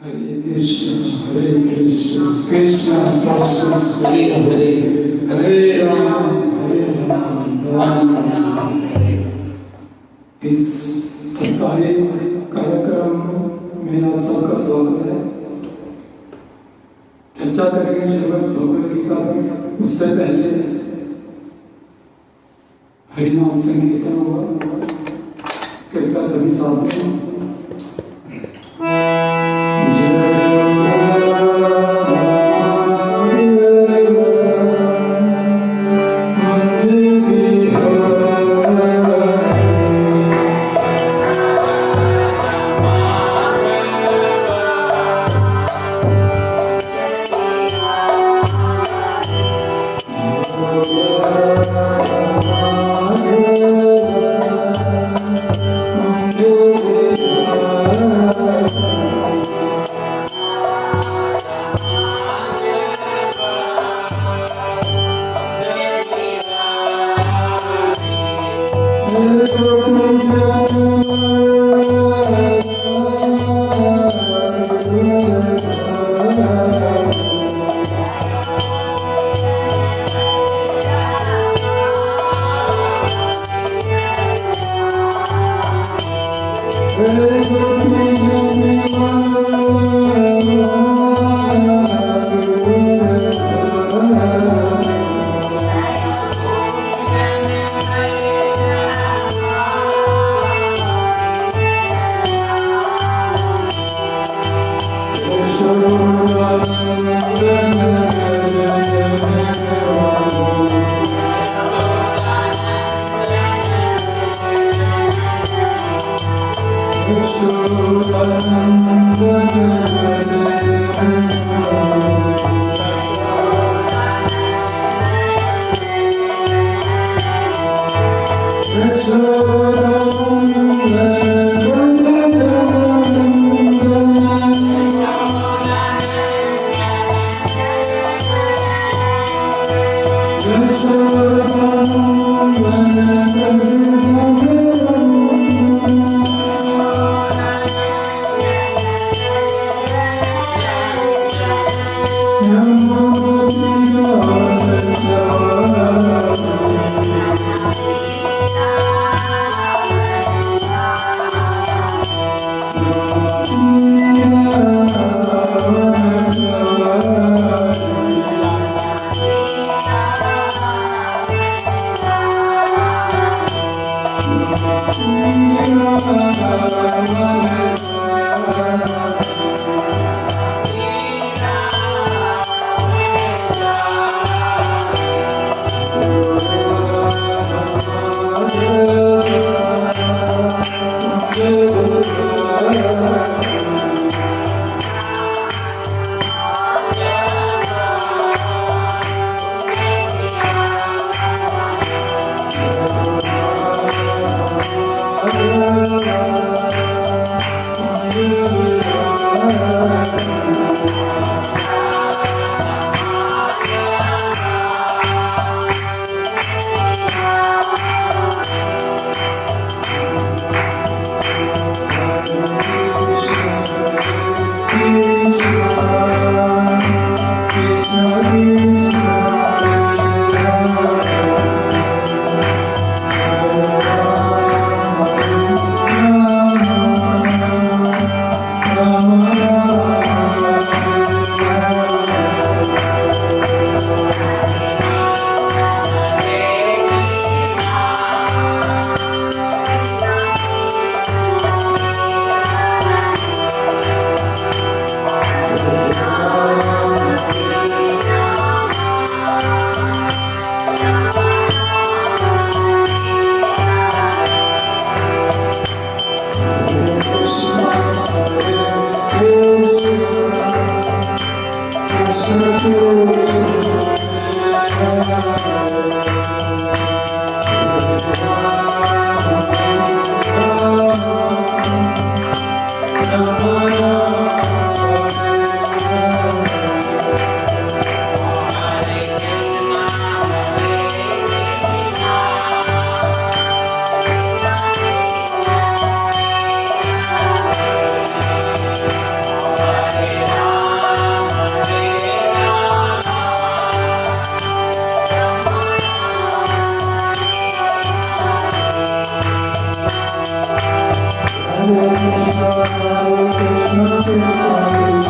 Hare Krishna, Krishna Krishna, Hare Hare, Hare Rama, Rama Rama Hare। इस साप्ताहिक कार्यक्रम में आप सबका स्वागत है। चर्चा करेंगे श्रीमद् भगवद गीता की। उससे पहले हरिनाम संकीर्तन होगा। कृपया सभी साथ में Hare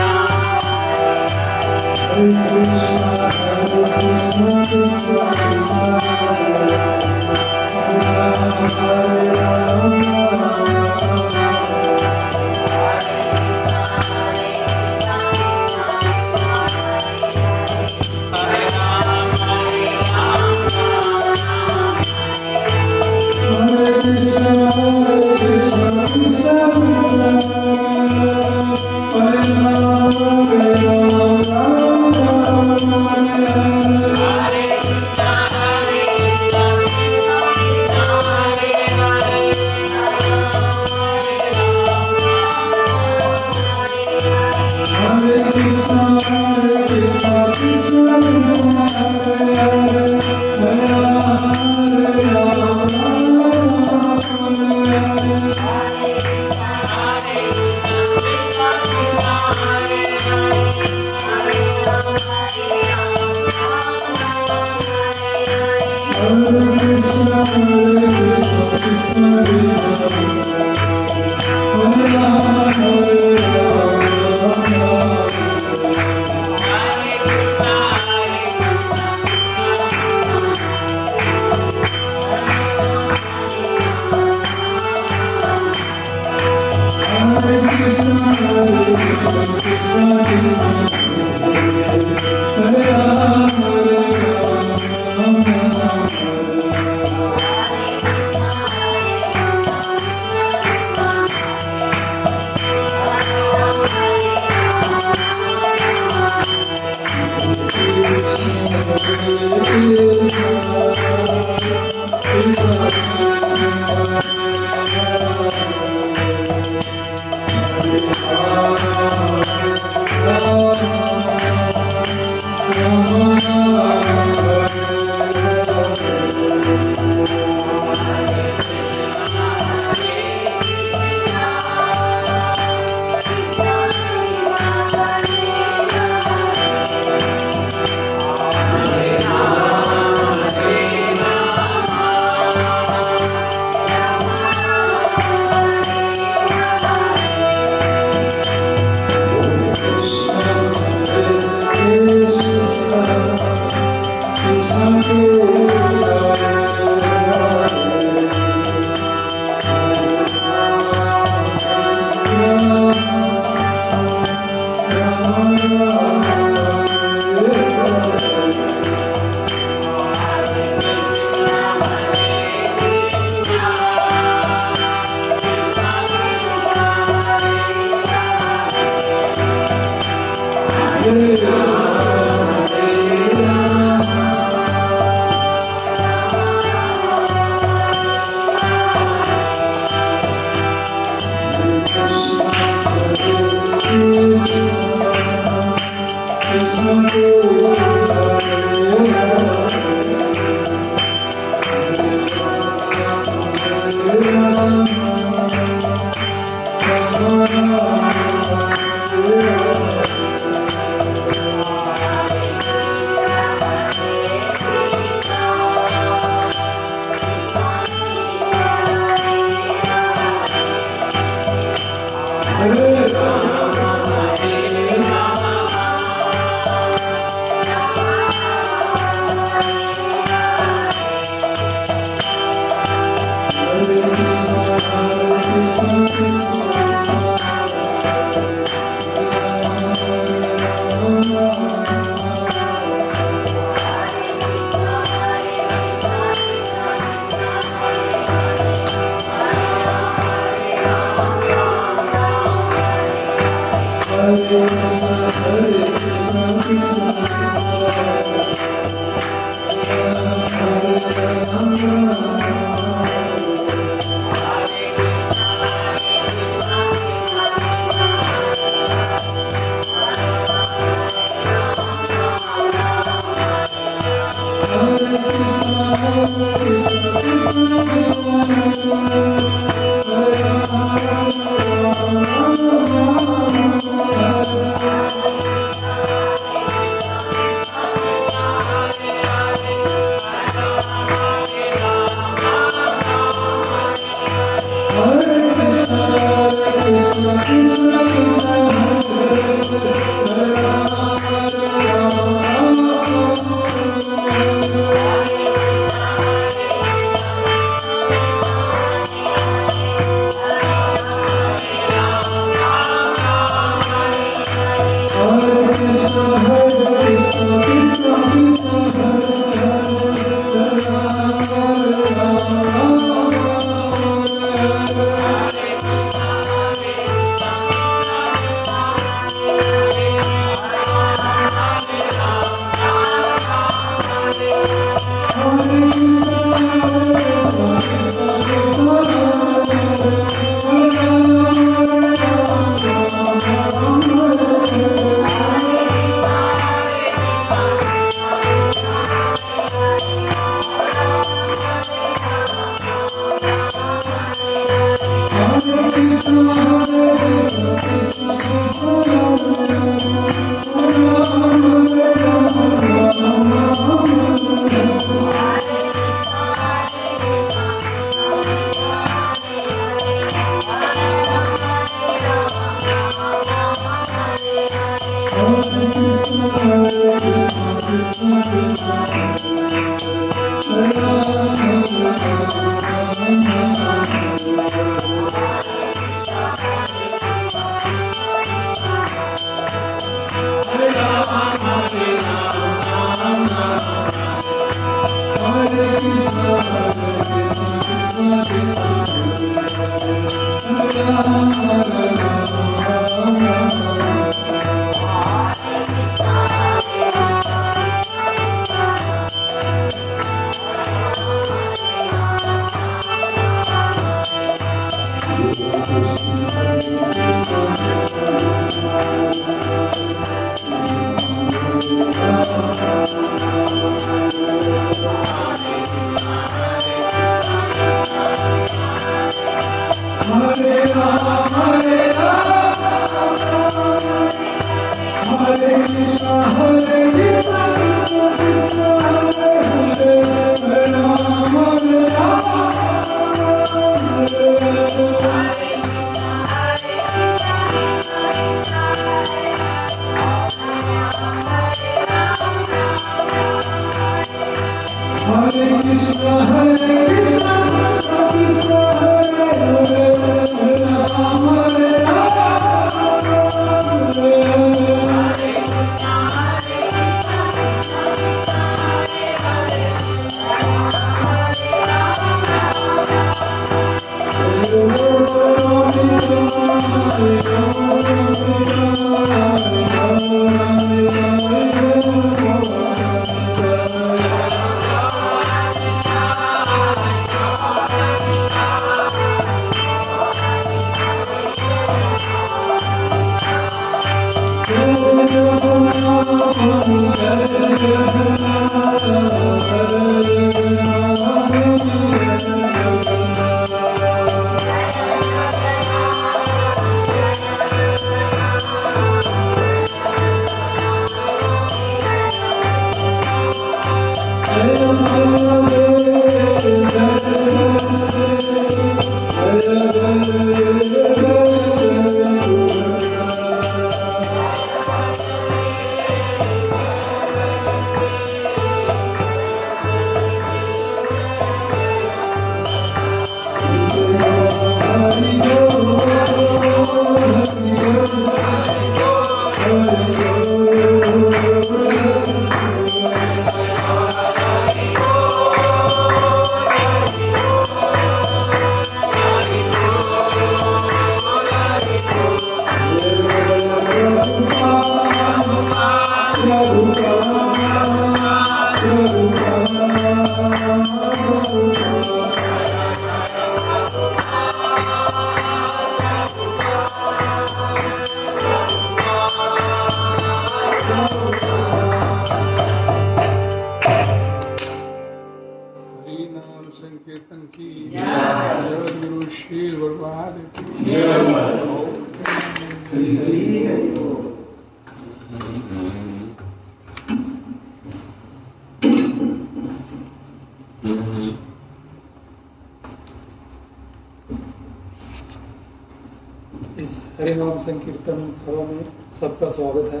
हरिनाम संकीर्तन सभा में सबका स्वागत है।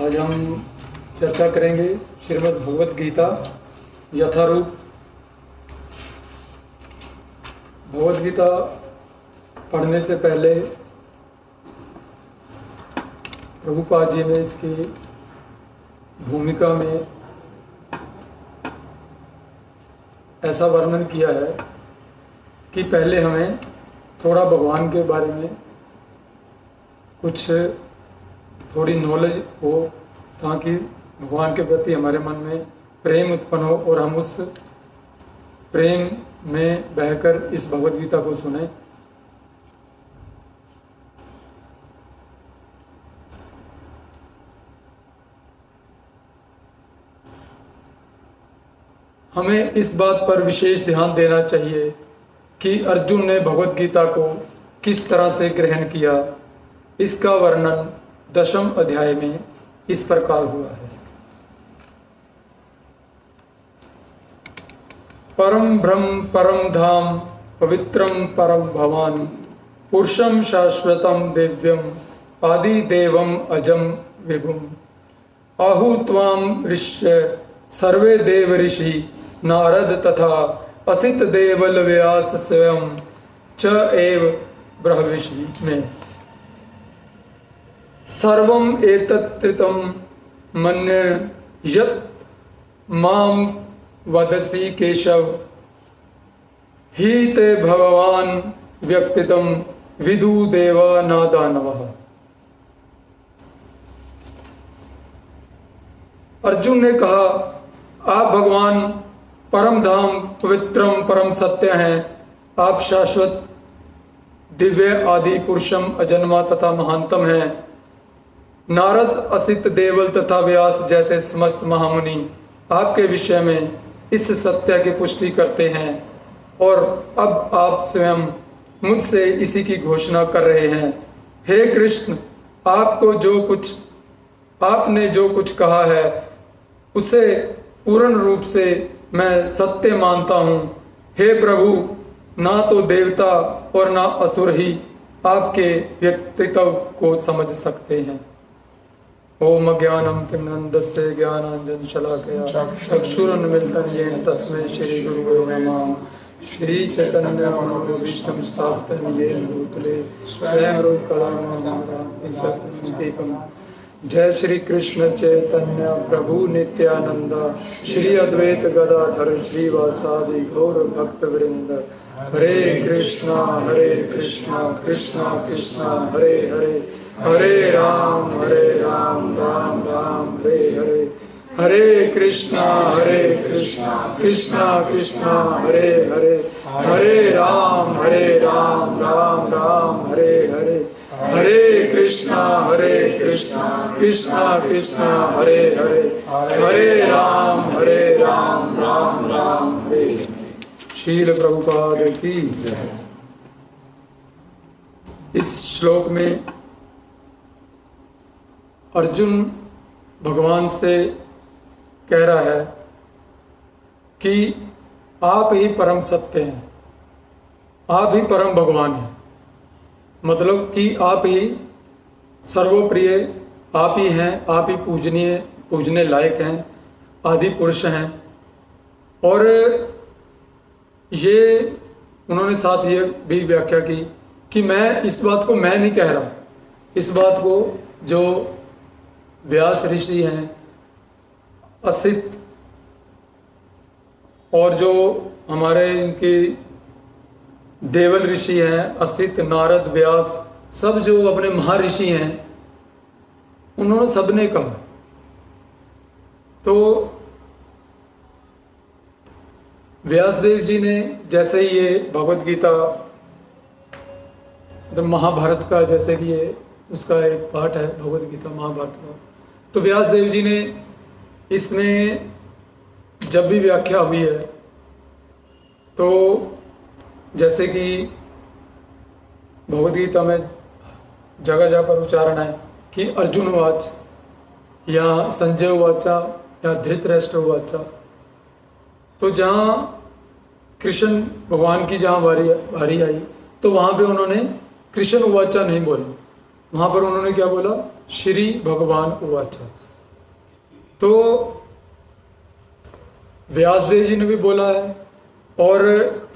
आज हम चर्चा करेंगे श्रीमद् भगवत गीता यथारूप। भगवत गीता पढ़ने से पहले प्रभुपाद जी ने इसकी भूमिका में ऐसा वर्णन किया है कि पहले हमें थोड़ा भगवान के बारे में कुछ थोड़ी नॉलेज हो, ताकि भगवान के प्रति हमारे मन में प्रेम उत्पन्न हो और हम उस प्रेम में बहकर इस भगवत गीता को सुने। हमें इस बात पर विशेष ध्यान देना चाहिए कि अर्जुन ने भगवत गीता को किस तरह से ग्रहण किया। इसका वर्णन 10वें अध्याय में इस प्रकार हुआ है। परम ब्रह्म परम धाम पवित्रम परम भवान पुरुषम शाश्वतम दिव्यम आदि देवम अजम विभुम आहु त्वाम ऋष्य सर्वे देव ऋषि नारद तथा असित देवल व्यास स्वयं च एव ब्रह्मषि में सर्वम एतत्कृतं मन्य यत् माम वदसि केशव ही ते भगवान व्यक्तितम विदु देवा नादानवः। अर्जुन ने कहा, आप भगवान परम धाम पवित्रम परम सत्य हैं। आप शाश्वत दिव्य आदि पुरुषम अजन्मा तथा महानतम हैं। नारद असित देवल तथा व्यास जैसे समस्त महामुनि आपके विषय में इस सत्य की पुष्टि करते हैं और अब आप स्वयं मुझसे इसी की घोषणा कर रहे हैं। हे कृष्ण, आपने जो कुछ कहा है उसे पूर्ण रूप से मैं सत्य मानता हूँ। हे प्रभु, ना तो देवता और ना असुर ही आपके व्यक्तित्व को समझ सकते हैं। ओम अज्ञानम तिमिरन्धस्य ज्ञानांजन शलाकया चक्षुरुन्मीलितं येन तस्मै श्री गुरुवे नमः। श्री चैतन्य मनोभीष्टं स्थापितं येन भूतले स्वयं रूप कदा। जय श्री कृष्ण चैतन्य प्रभु नित्यानंद श्री अद्वैत गदाधर श्रीवासादि गौर भक्त वृंद। हरे कृष्णा कृष्णा कृष्णा हरे हरे, हरे राम राम राम हरे हरे। हरे कृष्णा कृष्णा कृष्णा हरे हरे, हरे राम राम राम हरे हरे। हरे कृष्णा कृष्णा कृष्णा हरे हरे, हरे राम राम राम हरे। शील प्रभुपाद की जय। इस श्लोक में अर्जुन भगवान से कह रहा है कि आप ही परम सत्य हैं, आप ही परम भगवान हैं। मतलब कि आप ही सर्वप्रिय, आप ही हैं, आप ही पूजनीय, पूजने लायक हैं, आदि पुरुष हैं। और ये उन्होंने साथ ये भी व्याख्या की कि मैं इस बात को मैं नहीं कह रहा, इस बात को जो व्यास ऋषि हैं, असित और जो हमारे इनके देवल ऋषि हैं, असित नारद व्यास, सब जो अपने महर्षि हैं, उन्होंने सबने कहा। तो व्यासदेव जी ने जैसे ही ये भगवत गीता मतलब महाभारत का, जैसे कि ये उसका एक पार्ट है भगवत गीता महाभारत का, तो व्यासदेव जी ने इसमें जब भी व्याख्या हुई है तो जैसे कि भगवत गीता में जगह जगह पर उच्चारण है कि अर्जुन वाच या संजय वाचा या धृतराष्ट्र वाचा। तो जहाँ कृष्ण भगवान की जहाँ बारी आई तो वहाँ पे उन्होंने कृष्ण वाचा नहीं बोले, वहां पर उन्होंने क्या बोला? श्री भगवान उवाच। तो व्यासदेव जी ने भी बोला है और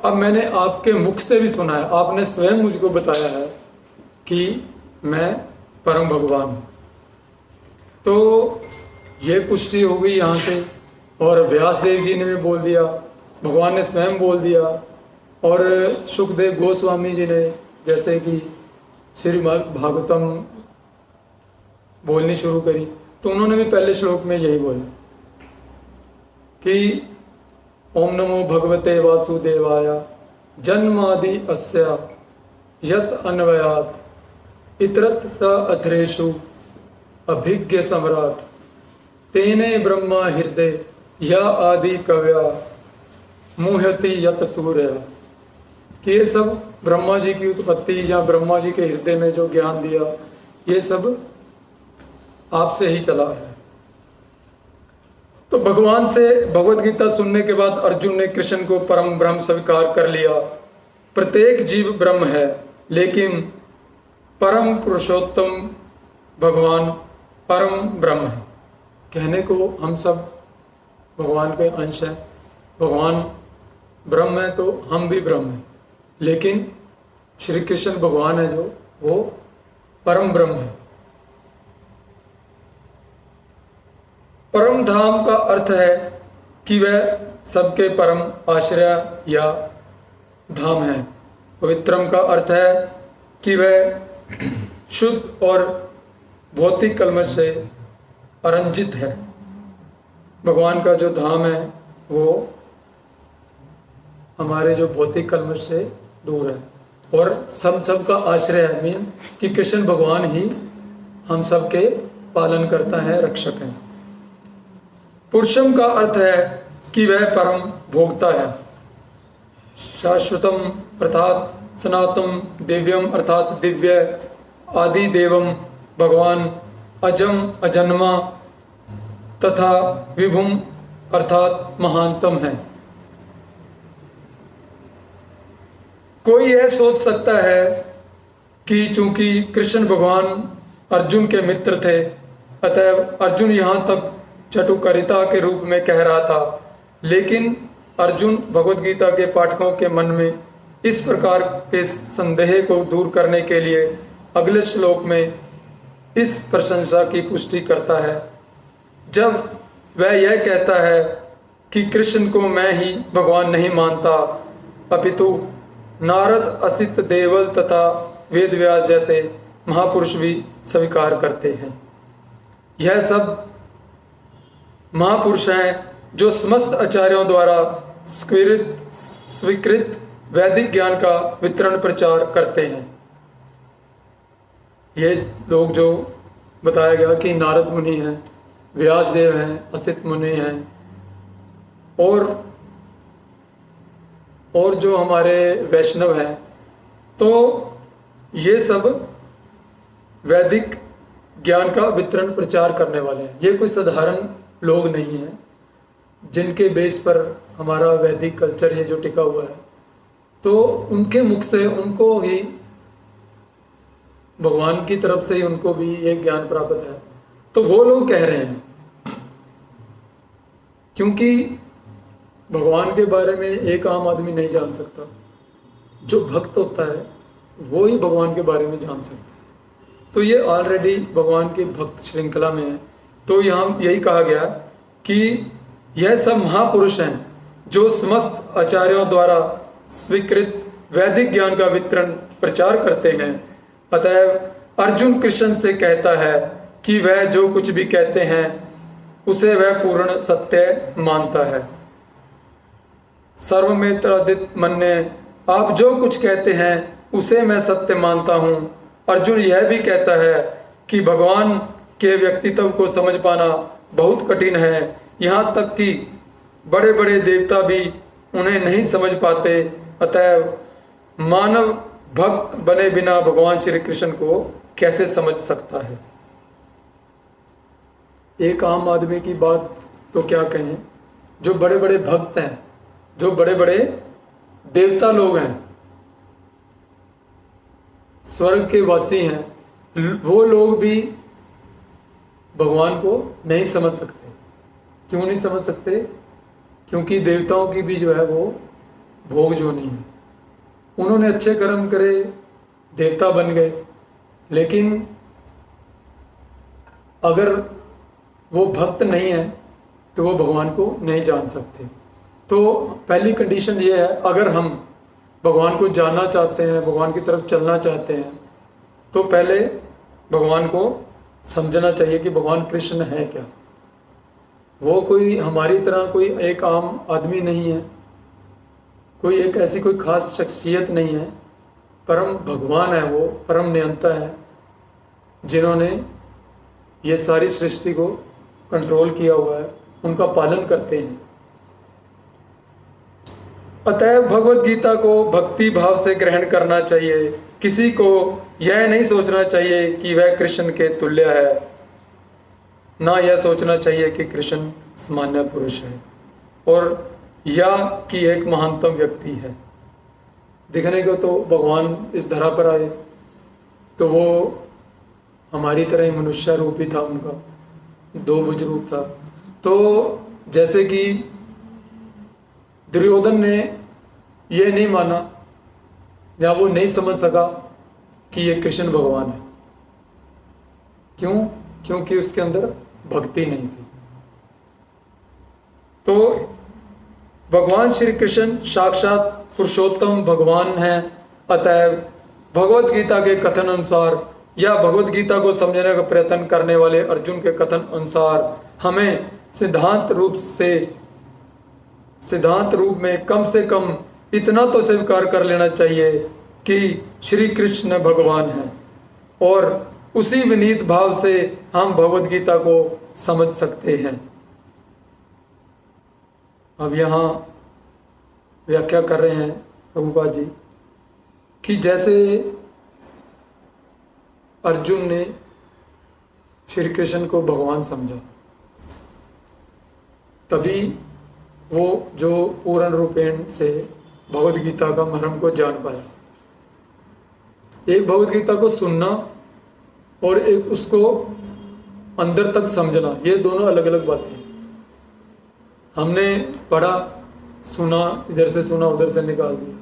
अब मैंने आपके मुख से भी सुना है, आपने स्वयं मुझको बताया है कि मैं परम भगवान हूं। तो ये पुष्टि हो गई यहाँ से, और व्यासदेव जी ने भी बोल दिया, भगवान ने स्वयं बोल दिया, और सुखदेव गोस्वामी जी ने जैसे कि श्रीमद् भागवतम बोलनी शुरू करी, तो उन्होंने भी पहले श्लोक में यही बोला कि ओम नमो भगवते वासुदेवाय जन्मादि अस्या यत अन्वयात इतरत स अथरेषु अभिज्ञ सम्राट तेने ब्रह्मा हृदय या आदि कव्या मुह्यति यत सूर्य। कि ये सब ब्रह्मा जी की उत्पत्ति या ब्रह्मा जी के हृदय में जो ज्ञान दिया, ये सब आपसे ही चला है। तो भगवान से भगवत गीता सुनने के बाद अर्जुन ने कृष्ण को परम ब्रह्म स्वीकार कर लिया। प्रत्येक जीव ब्रह्म है, लेकिन परम पुरुषोत्तम भगवान परम ब्रह्म है। कहने को हम सब भगवान के अंश हैं, भगवान ब्रह्म है तो हम भी ब्रह्म हैं, लेकिन श्री कृष्ण भगवान है जो वो परम ब्रह्म है। परम धाम का अर्थ है कि वह सबके परम आश्रय या धाम है। पवित्रम का अर्थ है कि वह शुद्ध और भौतिक कलमश से अरंजित है। भगवान का जो धाम है वो हमारे जो भौतिक कलमश से दूर है, और सब का आश्रय है, मीन कि कृष्ण भगवान ही हम सब के पालन करता है, रक्षक है। पुरुषम का अर्थ है कि वह परम भोक्ता है। शाश्वतम अर्थात सनातम, दिव्यम अर्थात दिव्य, आदि देवम भगवान, अजम अजन्मा तथा विभुम अर्थात महानतम है। कोई यह सोच सकता है कि चूंकि कृष्ण भगवान अर्जुन के मित्र थे, अतएव अर्जुन यहां तक चटुकारिता के रूप में कह रहा था, लेकिन अर्जुन भगवत गीता के पाठकों के मन में इस प्रकार के संदेह को दूर करने के लिए अगले श्लोक में इस प्रशंसा की पुष्टि करता है, जब वह यह कहता है कि कृष्ण को मैं ही भगवान नहीं मानता, अपितु नारद, असित, देवल तथा वेद व्यास जैसे महापुरुष भी स्वीकार करते हैं। यह सब महापुरुष हैं जो समस्त आचार्यों द्वारा स्वीकृत वैदिक ज्ञान का वितरण प्रचार करते हैं। ये लोग जो बताया गया कि नारद मुनि हैं, व्यास देव हैं, असित मुनि हैं, और जो हमारे वैष्णव हैं, तो ये सब वैदिक ज्ञान का वितरण प्रचार करने वाले हैं। ये कोई साधारण लोग नहीं हैं जिनके बेस पर हमारा वैदिक कल्चर है जो टिका हुआ है। तो उनके मुख से उनको ही, भगवान की तरफ से ही उनको भी एक ज्ञान प्राप्त है। तो वो लोग कह रहे हैं, क्योंकि भगवान के बारे में एक आम आदमी नहीं जान सकता, जो भक्त होता है वो ही भगवान के बारे में जान सकता है। तो ये ऑलरेडी भगवान की भक्त श्रृंखला में है। तो यहाँ यही कहा गया कि यह सब महापुरुष हैं जो समस्त आचार्यों द्वारा स्वीकृत वैदिक ज्ञान का वितरण प्रचार करते हैं। अतएव अर्जुन कृष्ण से कहता है कि वह जो कुछ भी कहते हैं उसे वह पूर्ण सत्य मानता है। सर्वमेत्रादित मन्ये, आप जो कुछ कहते हैं उसे मैं सत्य मानता हूं। अर्जुन यह भी कहता है कि भगवान के व्यक्तित्व को समझ पाना बहुत कठिन है, यहाँ तक कि बड़े बड़े देवता भी उन्हें नहीं समझ पाते। अतएव मानव भक्त बने बिना भगवान श्री कृष्ण को कैसे समझ सकता है। एक आम आदमी की बात तो क्या कहें, जो बड़े बड़े भक्त हैं, जो बड़े बड़े देवता लोग हैं, स्वर्ग के वासी हैं, वो लोग भी भगवान को नहीं समझ सकते। क्यों नहीं समझ सकते? क्योंकि देवताओं की भी जो है वो भोग जो नहीं है। उन्होंने अच्छे कर्म करे, देवता बन गए, लेकिन अगर वो भक्त नहीं है तो वो भगवान को नहीं जान सकते। तो पहली कंडीशन ये है, अगर हम भगवान को जानना चाहते हैं, भगवान की तरफ चलना चाहते हैं, तो पहले भगवान को समझना चाहिए कि भगवान कृष्ण है क्या। वो कोई हमारी तरह कोई एक आम आदमी नहीं है, कोई एक ऐसी कोई खास शख्सियत नहीं है। परम भगवान है, वो परम नियंता है, जिन्होंने ये सारी सृष्टि को कंट्रोल किया हुआ है, उनका पालन करते हैं। अतएव भगवत गीता को भक्ति भाव से ग्रहण करना चाहिए। किसी को यह नहीं सोचना चाहिए कि वह कृष्ण के तुल्य है, ना यह सोचना चाहिए कि कृष्ण सामान्य पुरुष है और या कि एक महानतम व्यक्ति है। दिखने को तो भगवान इस धरा पर आए तो वो हमारी तरह ही मनुष्य रूप ही था, उनका दो भुज रूप था। तो जैसे कि दुर्योधन ने ये नहीं माना, या वो नहीं समझ सका कि ये कृष्ण भगवान है। क्यों? क्योंकि उसके अंदर भक्ति नहीं थी। तो भगवान श्री कृष्ण साक्षात पुरुषोत्तम भगवान हैं। अतएव भगवत गीता के कथन अनुसार या भगवत गीता को समझने का प्रयत्न करने वाले अर्जुन के कथन अनुसार हमें सिद्धांत रूप में कम से कम इतना तो स्वीकार कर लेना चाहिए कि श्री कृष्ण भगवान हैं, और उसी विनीत भाव से हम भगवत गीता को समझ सकते हैं। अब यहाँ व्याख्या कर रहे हैं प्रभुपाद जी कि जैसे अर्जुन ने श्री कृष्ण को भगवान समझा, तभी वो जो पूर्ण रूपेण से भगवद गीता का मर्म को जान पाया। एक भगवद गीता को सुनना और एक उसको अंदर तक समझना, ये दोनों अलग अलग बातें हैं। हमने पढ़ा, सुना, इधर से सुना उधर से निकाल दिया,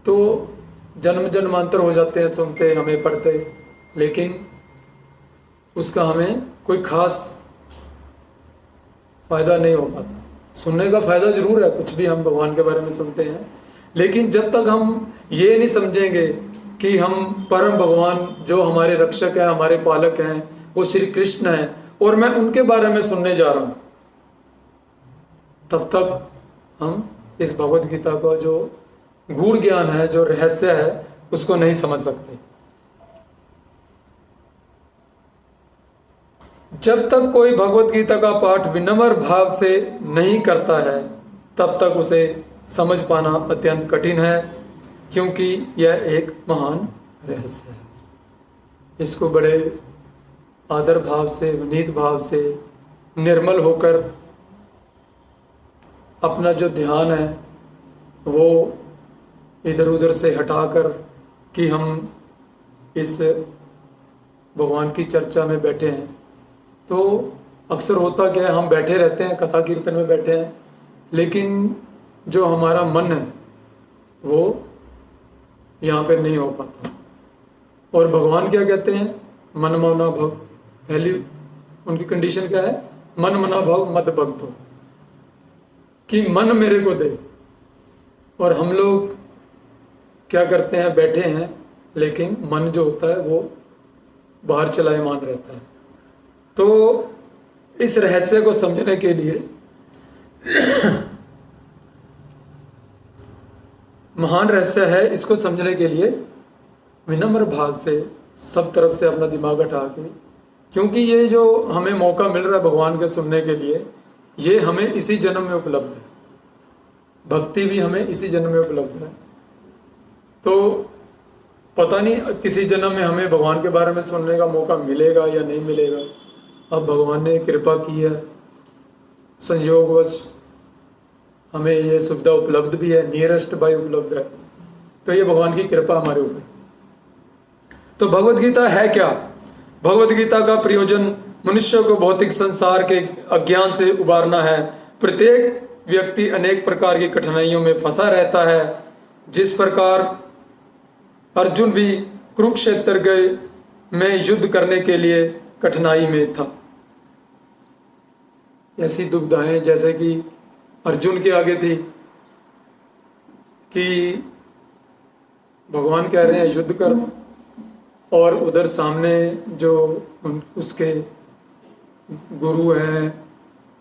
तो जन्म जन्मांतर हो जाते हैं सुनते, हमें पढ़ते, लेकिन उसका हमें कोई खास फायदा नहीं हो पाता। सुनने का फायदा जरूर है, कुछ भी हम भगवान के बारे में सुनते हैं, लेकिन जब तक हम ये नहीं समझेंगे कि हम परम भगवान जो हमारे रक्षक हैं, हमारे पालक हैं, वो श्री कृष्ण हैं और मैं उनके बारे में सुनने जा रहा हूं, तब तक हम इस भगवत गीता का जो गूढ़ ज्ञान है, जो रहस्य है, उसको नहीं समझ सकते। जब तक कोई भगवत गीता का पाठ विनम्र भाव से नहीं करता है, तब तक उसे समझ पाना अत्यंत कठिन है, क्योंकि यह एक महान रहस्य है। इसको बड़े आदर भाव से, विनीत भाव से, निर्मल होकर अपना जो ध्यान है वो इधर उधर से हटाकर कि हम इस भगवान की चर्चा में बैठे हैं, तो अक्सर होता क्या है, हम बैठे रहते हैं, कथा कीर्तन में बैठे हैं, लेकिन जो हमारा मन है वो यहाँ पे नहीं हो पाता। और भगवान क्या कहते हैं? मन मना भव। पहली उनकी कंडीशन क्या है? मन मना भव मद भक्त हो, कि मन मेरे को दे। और हम लोग क्या करते हैं? बैठे हैं, लेकिन मन जो होता है वो बाहर चलायमान रहता है। तो इस रहस्य को समझने के लिए महान रहस्य है, इसको समझने के लिए विनम्र भाव से सब तरफ से अपना दिमाग हटा के, क्योंकि ये जो हमें मौका मिल रहा है भगवान के सुनने के लिए, ये हमें इसी जन्म में उपलब्ध है। भक्ति भी हमें इसी जन्म में उपलब्ध है। तो पता नहीं किसी जन्म में हमें भगवान के बारे में सुनने का मौका मिलेगा या नहीं मिलेगा। अब भगवान ने कृपा की है, संयोगवश हमें ये सुविधा उपलब्ध भी है, नियरेस्ट बाय उपलब्ध है, तो ये भगवान की कृपा हमारे ऊपर। तो भगवत गीता है क्या? भगवत गीता का प्रयोजन मनुष्य को भौतिक संसार के अज्ञान से उबारना है। प्रत्येक व्यक्ति अनेक प्रकार की कठिनाइयों में फंसा रहता है। जिस प्रकार अर्जुन भी कुरुक्षेत्र गए में युद्ध करने के लिए कठिनाई में था, ऐसी दुविधाएं जैसे कि अर्जुन के आगे थी कि भगवान कह रहे हैं युद्ध कर, और उधर सामने जो उसके गुरु हैं,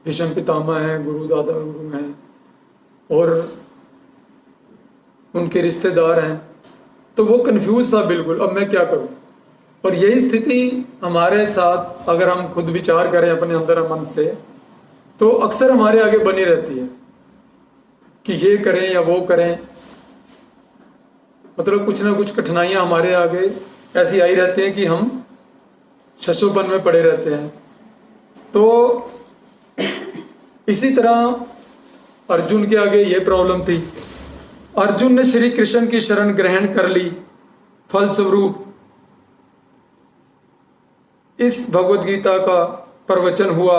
भीष्म पितामह हैं, गुरु दादा गुरु हैं, और उनके रिश्तेदार हैं, तो वो कंफ्यूज था बिल्कुल, अब मैं क्या करूं। और यही स्थिति हमारे साथ अगर हम खुद विचार करें अपने अंदर मन से, तो अक्सर हमारे आगे बनी रहती है कि ये करें या वो करें। मतलब कुछ ना कुछ कठिनाइयां हमारे आगे ऐसी आई रहती हैं कि हम शशोपन में पड़े रहते हैं। तो इसी तरह अर्जुन के आगे ये प्रॉब्लम थी। अर्जुन ने श्री कृष्ण की शरण ग्रहण कर ली। फलस्वरूप इस भगवत गीता का प्रवचन हुआ।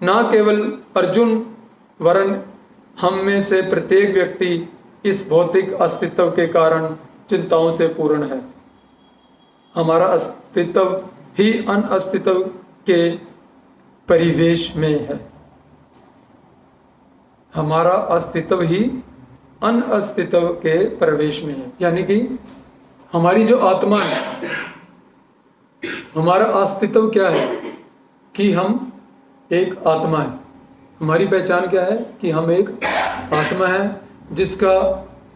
ना केवल अर्जुन वरन हम में से प्रत्येक व्यक्ति इस भौतिक अस्तित्व के कारण चिंताओं से पूर्ण है। हमारा अस्तित्व ही अनअस्तित्व के परिवेश में है। हमारा अस्तित्व ही अनअस्तित्व के प्रवेश में है। यानी कि हमारी जो आत्मा है, हमारा अस्तित्व क्या है कि हम एक आत्मा है। हमारी पहचान क्या है कि हम एक आत्मा है जिसका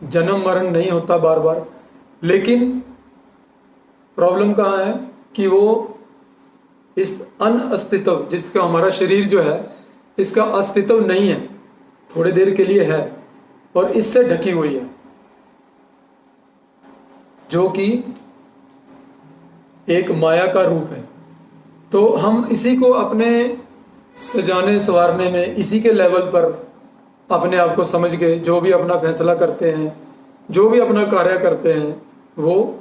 जन्म मरण नहीं होता बार बार। लेकिन प्रॉब्लम कहाँ है कि वो इस अनअस्तित्व, जिसका हमारा शरीर जो है, इसका अस्तित्व नहीं है, थोड़ी देर के लिए है और इससे ढकी हुई है, जो कि एक माया का रूप है। तो हम इसी को अपने सजाने संवारने में, इसी के लेवल पर अपने आप को समझ के जो भी अपना फैसला करते हैं, जो भी अपना कार्य करते हैं, वो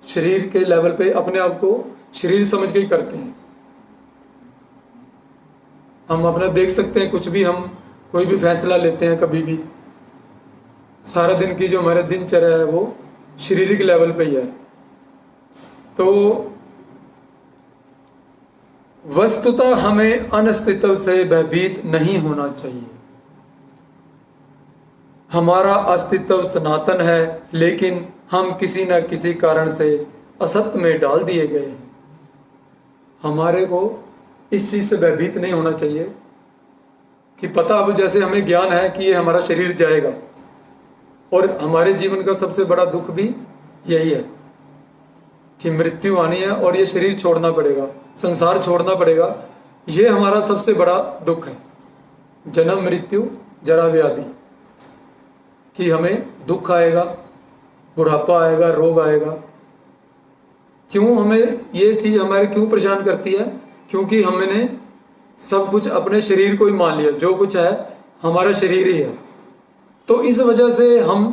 शरीर के लेवल पे अपने आप को शरीर समझ के ही करते हैं। हम अपना देख सकते हैं, कुछ भी हम कोई भी फैसला लेते हैं कभी भी, सारा दिन की जो हमारा दिनचर्या है वो शारीरिक लेवल पे ही है। तो वस्तुतः हमें अनस्तित्व से भयभीत नहीं होना चाहिए। हमारा अस्तित्व सनातन है, लेकिन हम किसी न किसी कारण से असत्य में डाल दिए गए हैं। हमारे को इस चीज से भयभीत नहीं होना चाहिए कि पता, अब जैसे हमें ज्ञान है कि ये हमारा शरीर जाएगा, और हमारे जीवन का सबसे बड़ा दुख भी यही है कि मृत्यु आनी है और ये शरीर छोड़ना पड़ेगा, संसार छोड़ना पड़ेगा। ये हमारा सबसे बड़ा दुख है, जन्म मृत्यु जरा व्याधि, कि हमें दुख आएगा, बुढ़ापा आएगा, रोग आएगा। क्यों हमें ये चीज हमारे क्यों परेशान करती है? क्योंकि हमने सब कुछ अपने शरीर को ही मान लिया, जो कुछ है हमारा शरीर ही है। तो इस वजह से हम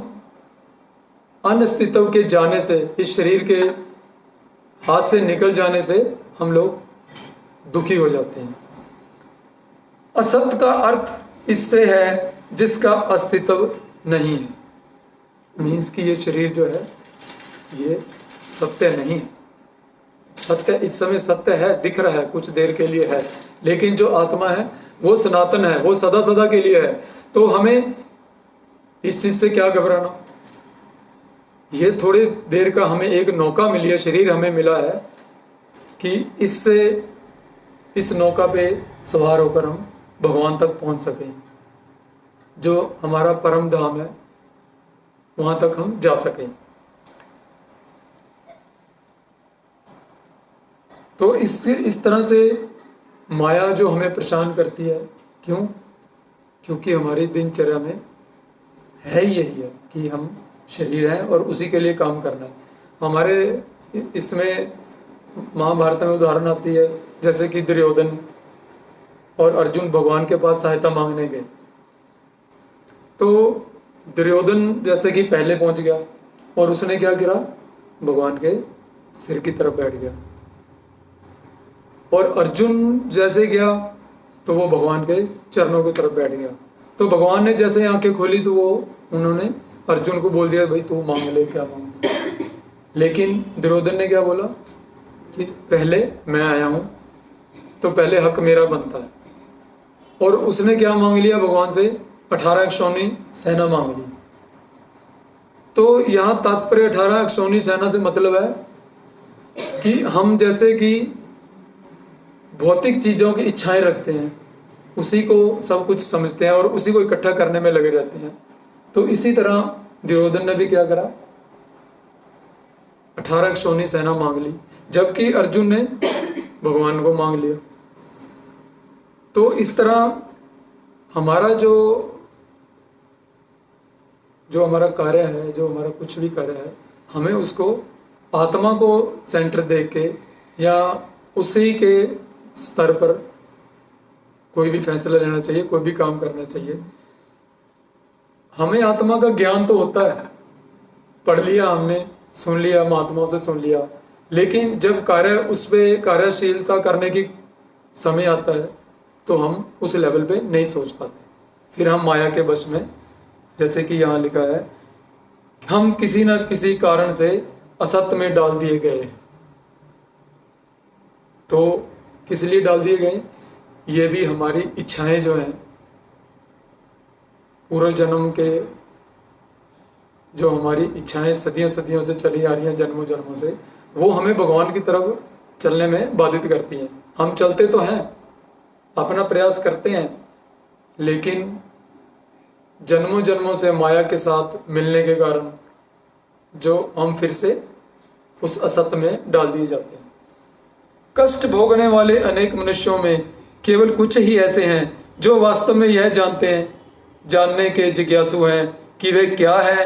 अनस्तित्व के जाने से, इस शरीर के हाथ से निकल जाने से हम लोग दुखी हो जाते हैं। असत्य का अर्थ इससे है जिसका अस्तित्व नहीं है। मीन्स कि ये शरीर जो है ये सत्य नहीं। सत्य इस समय सत्य है, दिख रहा है, कुछ देर के लिए है, लेकिन जो आत्मा है वो सनातन है, वो सदा सदा के लिए है। तो हमें इस चीज से क्या घबराना? ये थोड़ी देर का हमें एक नौका मिली है, शरीर हमें मिला है कि इससे, इस नौका पे सवार होकर हम भगवान तक पहुंच सकें, जो हमारा परम धाम है, वहां तक हम जा सकें। तो इस तरह से माया जो हमें परेशान करती है, क्यों? क्योंकि हमारी दिनचर्या में है यही है कि हम शरीर है और उसी के लिए काम करना है। हमारे इसमें महाभारत में उदाहरण आती है, जैसे कि दुर्योधन और अर्जुन भगवान के पास सहायता मांगने गए। तो दुर्योधन जैसे कि पहले पहुंच गया और उसने क्या किया? भगवान के सिर की तरफ बैठ गया। और अर्जुन जैसे गया तो वो भगवान के चरणों की तरफ बैठ गया। तो भगवान ने जैसे आंखें खोली तो वो उन्होंने अर्जुन को बोल दिया, भाई तू मांग ले, क्या मांग। लेकिन दुर्योधन ने क्या बोला कि पहले मैं आया हूं तो पहले हक मेरा बनता है। और उसने क्या मांग लिया भगवान से, 18 अक्षौणी सेना मांग ली। तो यहां तात्पर्य 18 अक्षौणी सेना से मतलब है कि हम जैसे कि भौतिक चीजों की इच्छाएं रखते हैं, उसी को सब कुछ समझते हैं और उसी को इकट्ठा करने में लगे रहते हैं। तो इसी तरह दुर्योधन ने भी क्या करा, 18 अक्षौणी सेना मांग ली, जबकि अर्जुन ने भगवान को मांग लिया। तो इस तरह हमारा जो हमारा कार्य है, जो हमारा कुछ भी कार्य है, हमें उसको आत्मा को सेंटर देख के या उसी के स्तर पर कोई भी फैसला लेना चाहिए, कोई भी काम करना चाहिए। हमें आत्मा का ज्ञान तो होता है, पढ़ लिया हमने, सुन लिया, महात्माओं से सुन लिया, लेकिन जब कार्य उस पे कार्यशीलता करने की समय आता है तो हम उस लेवल पे नहीं सोच पाते। फिर हम माया के वश में, जैसे कि यहाँ लिखा है, हम किसी न किसी कारण से असत्य में डाल दिए गए। तो किस लिए डाल दिए गए, ये भी हमारी इच्छाएं जो हैं, पूर्व जन्म के जो हमारी इच्छाएं सदियों सदियों से चली आ रही हैं, जन्मों जन्मों से, वो हमें भगवान की तरफ चलने में बाधित करती हैं। हम चलते तो हैं, अपना प्रयास करते हैं, लेकिन जन्मों जन्मों से माया के साथ मिलने के कारण जो हम फिर से उस असत्य में डाल दिए जाते हैं। कष्ट भोगने वाले अनेक मनुष्यों में केवल कुछ ही ऐसे हैं जो वास्तव में यह जानने के जिज्ञासु हैं कि वे क्या है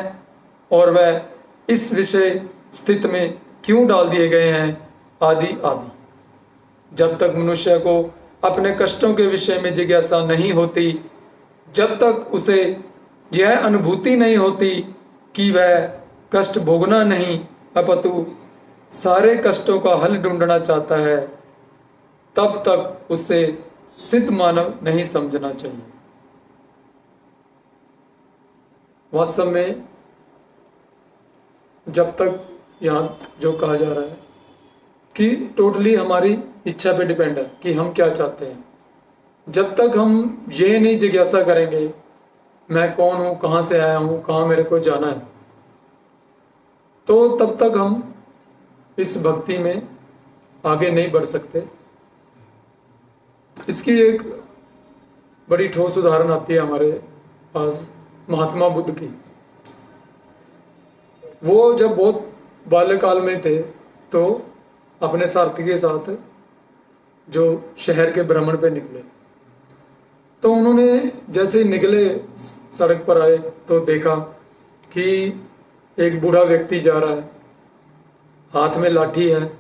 और वह इस विषय स्थिति में क्यों डाल दिए गए हैं, आदि आदि। जब तक मनुष्य को अपने कष्टों के विषय में जिज्ञासा नहीं होती, जब तक उसे यह अनुभूति नहीं होती कि वह कष्ट भोगना नहीं अपितु सारे कष्टों का हल ढूंढना चाहता है, तब तक उसे सिद्ध मानव नहीं समझना चाहिए। वास्तव में जब तक यहाँ जो कहा जा रहा है कि टोटली हमारी इच्छा पे डिपेंड है कि हम क्या चाहते हैं। जब तक हम ये नहीं जिज्ञासा करेंगे मैं कौन हूं, कहां से आया हूं, कहां मेरे को जाना है, तो तब तक हम इस भक्ति में आगे नहीं बढ़ सकते। इसकी एक बड़ी ठोस उदाहरण आती है हमारे पास, महात्मा बुद्ध की। वो जब बहुत बाल्यकाल में थे तो अपने सारथी के साथ जो शहर के भ्रमण पे निकले, तो उन्होंने जैसे निकले सड़क पर आए तो देखा कि एक बूढ़ा व्यक्ति जा रहा है, हाथ में लाठी है,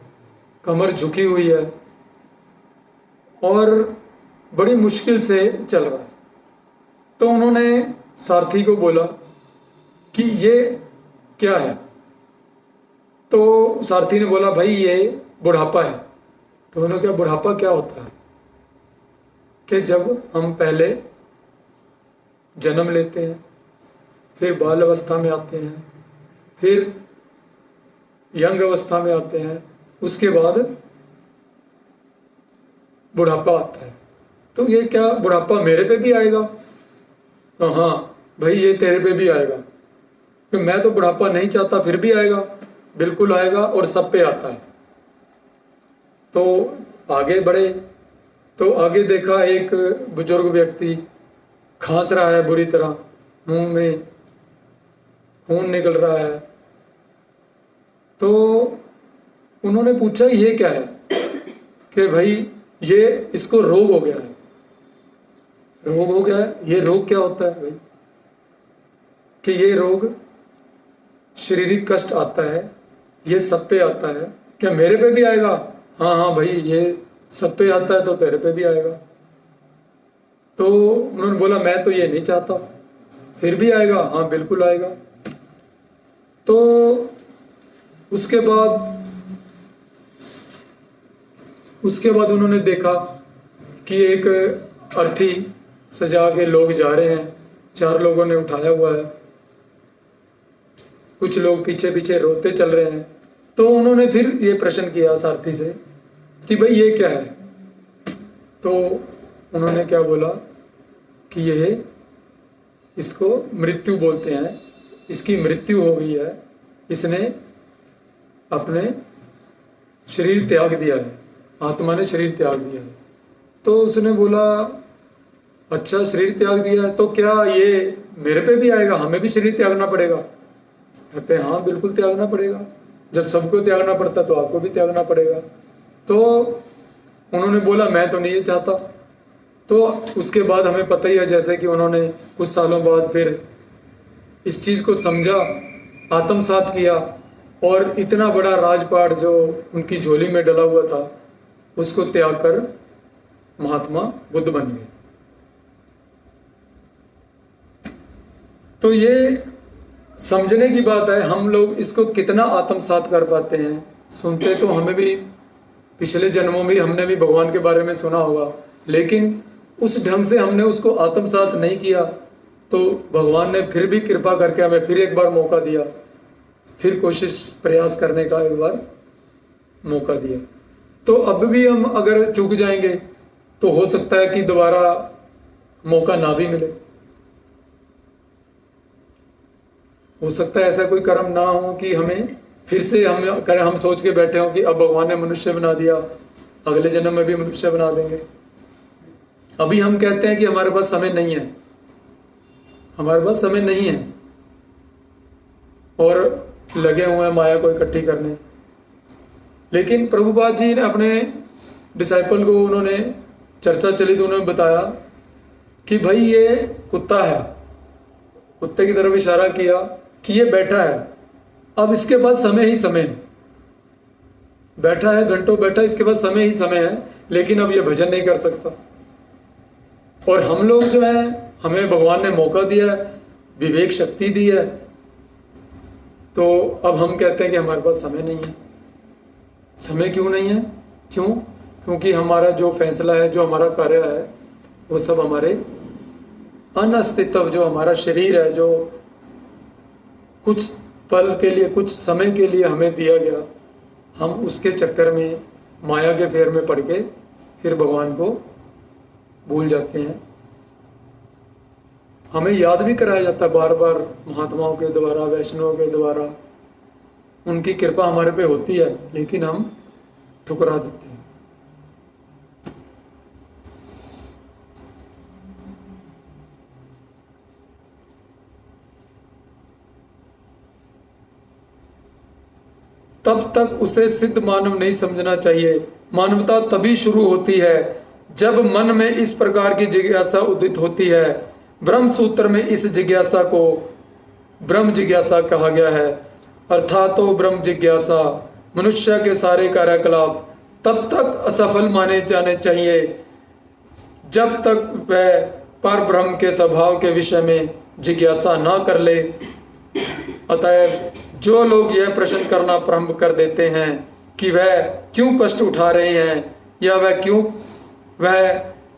कमर झुकी हुई है और बड़ी मुश्किल से चल रहा है। तो उन्होंने सारथी को बोला कि ये क्या है। तो सारथी ने बोला भाई ये बुढ़ापा है। तो उन्होंने कहा बुढ़ापा क्या होता है, कि जब हम पहले जन्म लेते हैं, फिर बाल अवस्था में आते हैं, फिर यंग अवस्था में आते हैं, उसके बाद बुढ़ापा आता है। तो ये क्या बुढ़ापा मेरे पे भी आएगा? हाँ भाई ये तेरे पे भी आएगा, तो मैं तो बुढ़ापा नहीं चाहता, फिर भी आएगा, बिल्कुल आएगा और सब पे आता है। तो आगे बढ़े तो आगे देखा एक बुजुर्ग व्यक्ति खांस रहा है बुरी तरह, मुंह में खून निकल रहा है। तो उन्होंने पूछा ये क्या है, कि भाई ये इसको रोग हो गया है। रोग हो गया है, ये रोग क्या होता है भाई? कि ये रोग शारीरिक कष्ट आता है, ये सब पे आता है। क्या मेरे पे भी आएगा? हाँ हाँ भाई ये सब पे आता है तो तेरे पे भी आएगा। तो उन्होंने बोला मैं तो ये नहीं चाहता, फिर भी आएगा? हाँ बिल्कुल आएगा। तो उसके बाद उसके बाद उन्होंने देखा कि एक अर्थी सजा के लोग जा रहे हैं, 4 लोगों ने उठाया हुआ है, कुछ लोग पीछे पीछे रोते चल रहे हैं। तो उन्होंने फिर ये प्रश्न किया सारथी से कि भाई ये क्या है? तो उन्होंने क्या बोला कि यह इसको मृत्यु बोलते हैं, इसकी मृत्यु हो गई है, इसने अपने शरीर त्याग दिया है, आत्मा ने शरीर त्याग दिया है। तो उसने बोला अच्छा शरीर त्याग दिया है तो क्या ये मेरे पे भी आएगा, हमें भी शरीर त्यागना पड़ेगा? कहते हैं हाँ बिल्कुल त्यागना पड़ेगा, जब सबको त्यागना पड़ता तो आपको भी त्यागना पड़ेगा। तो उन्होंने बोला मैं तो नहीं ये चाहता। तो उसके बाद हमें पता ही है जैसे कि उन्होंने कुछ सालों बाद फिर इस चीज को समझा, आत्मसात किया और इतना बड़ा राजपाट जो उनकी झोली में डला हुआ था उसको त्याग कर महात्मा बुद्ध बन गए। तो ये समझने की बात है, हम लोग इसको कितना आत्मसात कर पाते हैं। सुनते तो हमें भी पिछले जन्मों में हमने भी भगवान के बारे में सुना होगा, लेकिन उस ढंग से हमने उसको आत्मसात नहीं किया। तो भगवान ने फिर भी कृपा करके हमें फिर एक बार मौका दिया, फिर कोशिश प्रयास करने का एक बार मौका दिया। तो अब भी हम अगर चूक जाएंगे तो हो सकता है कि दोबारा मौका ना भी मिले, हो सकता है ऐसा कोई कर्म ना हो कि हमें फिर से हम सोच के बैठे हो कि अब भगवान ने मनुष्य बना दिया, अगले जन्म में भी मनुष्य बना देंगे। अभी हम कहते हैं कि हमारे पास समय नहीं है, हमारे पास समय नहीं है और लगे हुए हैं माया को इकट्ठी करने। लेकिन प्रभुपाद जी ने अपने डिसाइपल को उन्होंने चर्चा चली तो उन्होंने बताया कि भाई ये कुत्ता है, कुत्ते की तरफ इशारा किया कि ये बैठा है, अब इसके पास समय ही समय है, बैठा है घंटों बैठा, इसके पास समय ही समय है, लेकिन अब ये भजन नहीं कर सकता। और हम लोग जो है हमें भगवान ने मौका दिया है, विवेक शक्ति दी है, तो अब हम कहते हैं कि हमारे पास समय नहीं है। समय क्यों नहीं है? क्योंकि हमारा जो फैसला है, जो हमारा कार्य है, वो सब हमारे अनअस्तित्व, जो हमारा शरीर है, जो कुछ पल के लिए, कुछ समय के लिए हमें दिया गया, हम उसके चक्कर में माया के फेर में पड़ के फिर भगवान को भूल जाते हैं। हमें याद भी कराया जाता है बार बार महात्माओं के द्वारा, वैष्णवों के द्वारा, उनकी कृपा हमारे पे होती है, लेकिन हम ठुकरा देते हैं। तब तक उसे सिद्ध मानव नहीं समझना चाहिए। मानवता तभी शुरू होती है जब मन में इस प्रकार की जिज्ञासा उदित होती है। ब्रह्म सूत्र में इस जिज्ञासा को ब्रह्म जिज्ञासा कहा गया है, अर्थात तो ब्रह्म जिज्ञासा मनुष्य के सारे कार्यकलाप तब तक असफल माने जाने चाहिए जब तक वह पर ब्रह्म के स्वभाव के विषय में जिज्ञासा ना कर ले। अतएव जो लोग यह प्रश्न करना प्रारंभ कर देते हैं कि वह क्यों कष्ट उठा रहे हैं या वह